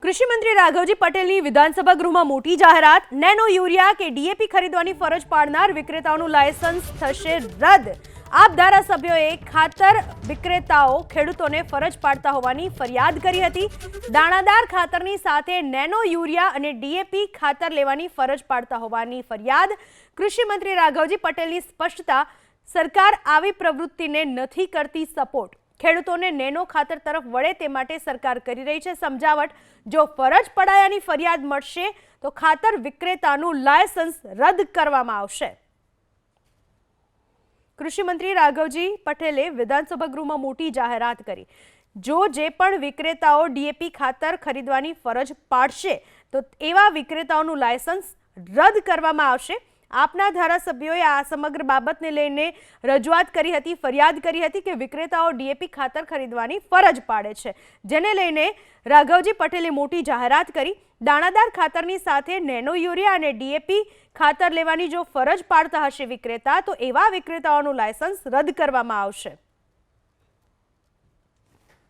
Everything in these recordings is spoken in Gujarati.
કૃષિ મંત્રી રાઘવજી પટેલની વિધાનસભા ગૃહમાં મોટી જાહેરાત। નેનો યુરિયા કે ડીએપી ખરીદવાની ફરજ પાડનાર વિક્રેતાઓનું લાયસન્સ થશે રદ। આપ ધારાસભ્યોએ ખાતર વિક્રેતાઓ ખેડૂતોને ફરજ પાડતા હોવાની ફરિયાદ કરી હતી। દાણાદાર ખાતરની સાથે નેનો યુરિયા અને ડીએપી ખાતર લેવાની ફરજ પાડતા હોવાની ફરિયાદ। કૃષિ મંત્રી રાઘવજી પટેલની સ્પષ્ટતા, સરકાર આવી પ્રવૃત્તિને નથી કરતી સપોર્ટ। ખેડૂતોને નેનો ખાતર તરફ વળે તે માટે સરકાર કરી રહી છે સમજાવટ। જો ફરજ પડાયાની ફરિયાદ મળશે તો ખાતર વિક્રેતાનું લાયસન્સ રદ કરવામાં આવશે। કૃષિ મંત્રી રાઘવજી પટેલે વિધાનસભા ગૃહમાં મોટી જાહેરાત કરી। જો જે પણ વિક્રેતાઓ ડીએપી ખાતર ખરીદવાની ફરજ પાડશે તો એવા વિક્રેતાઓનું લાયસન્સ રદ કરવામાં આવશે। આપના ધારાસભ્યોએ આ સમગ્ર બાબતને લઈને રજૂઆત કરી હતી, ફરિયાદ કરી હતી કે વિક્રેતાઓ ડીએપી ખાતર ખરીદવાની ફરજ પાડે છે, જેને લઈને રાઘવજી પટેલે મોટી જાહેરાત કરી। દાણાદાર ખાતરની સાથે નેનો યુરિયા અને ડીએપી ખાતર લેવાની જો ફરજ પાડતા હશે વિક્રેતા તો એવા વિક્રેતાઓનું લાયસન્સ રદ કરવામાં આવશે।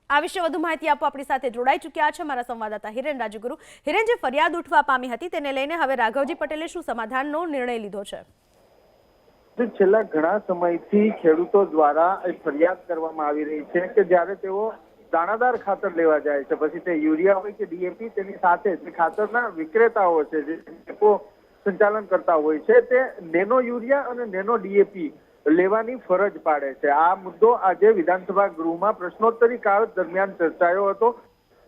આ વિશે વધુ માહિતી આપવા આપણી સાથે જોડાઈ ચૂક્યા છે મારા સંવાદદાતા હિરેન રાજગુરુ। હિરેન, જે ફરિયાદ ઉઠવા પામી હતી તેને લઈને હવે રાઘવજી પટેલે શું સમાધાનનો નિર્ણય લીધો છે? છેલ્લા ઘણા સમયથી ખેડૂતો દ્વારા ફરિયાદ કરવામાં આવી રહી છે કે જ્યારે તેઓ દાણાદાર ખાતર લેવા જાય છે, પછી તે યુરિયા હોય કે ડીએપી, તેની સાથે જે ખાતરના વિક્રેતાઓ છે, જે ડેપો સંચાલન કરતા હોય છે, તે નેનો યુરિયા અને નેનો ડીએપી લેવાની ફરજ પાડે છે। આ મુદ્દો આજે વિધાનસભા ગૃહમાં પ્રશ્નોત્તરી કાળ દરમિયાન ચર્ચાયો હતો।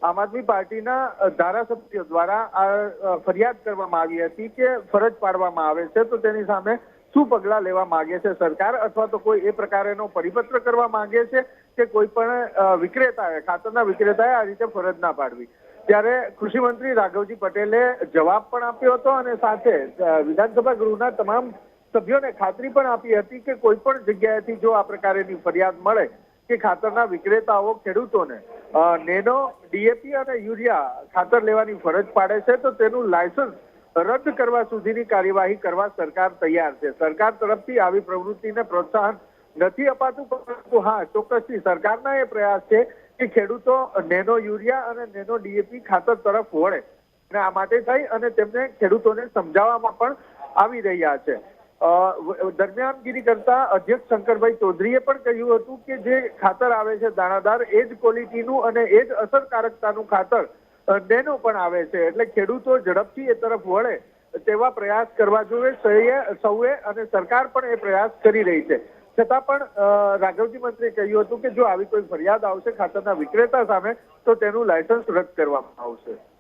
આમ આદમી પાર્ટીના ધારાસભ્યો દ્વારા આ ફરિયાદ કરવામાં આવી હતી કે ફરજ પાડવામાં આવે છે તો તેની સામે શું પગલાં લેવા માંગે છે સરકાર, અથવા તો કોઈ એ પ્રકારેનો પરિપત્ર કરવા માંગે છે કે કોઈ પણ વિક્રેતાએ, ખાતરના વિક્રેતાએ આ રીતે ફરજ ના પાડવી। ત્યારે કૃષિ મંત્રી રાઘવજી પટેલે જવાબ પણ આપ્યો હતો અને સાથે વિધાનસભા ગૃહના તમામ સભ્યોને ખાતરી પણ આપી હતી કે કોઈ પણ જગ્યાએથી જો આ પ્રકારની ફરિયાદ મળે કે ખાતરના વિક્રેતાઓ ખેડૂતોને નેનો, ડીએપી અને યુરિયા ખાતર લેવાની ફરજ પાડે છે તો તેનું લાયસન્સ રદ કરવા સુધીની કાર્યવાહી કરવા સરકાર તૈયાર છે। સરકાર તરફથી આવી પ્રવૃત્તિને પ્રોત્સાહન નથી અપાતું, પરંતુ હા, ચોક્કસથી સરકારના એ પ્રયાસ છે કે ખેડૂતો નેનો યુરિયા અને નેનો ડીએપી ખાતર તરફ વળે, અને આ માટે થઈ અને તેમને ખેડૂતોને સમજાવવામાં પણ આવી રહ્યા છે। દરમિયાનગીરી કરતા અધ્યક્ષ શંકરભાઈ ચૌધરીએ પણ કહ્યું હતું કે જે ખાતર આવે છે દાણાદાર, એ જ ક્વોલિટીનું અને એ જ અસરકારકતાનું ખાતર નેનો પણ આવે છે, એટલે ખેડૂતો ઝડપથી એ તરફ વળે તેવા પ્રયાસ કરવા જોઈએ સૌએ, અને સરકાર પણ એ પ્રયાસ કરી રહી છે। છતાં પણ રાઘવજી મંત્રીએ કહ્યું હતું કે જો આવી કોઈ ફરિયાદ આવશે ખાતરના વિક્રેતા સામે તો તેનું લાયસન્સ રદ કરવામાં આવશે।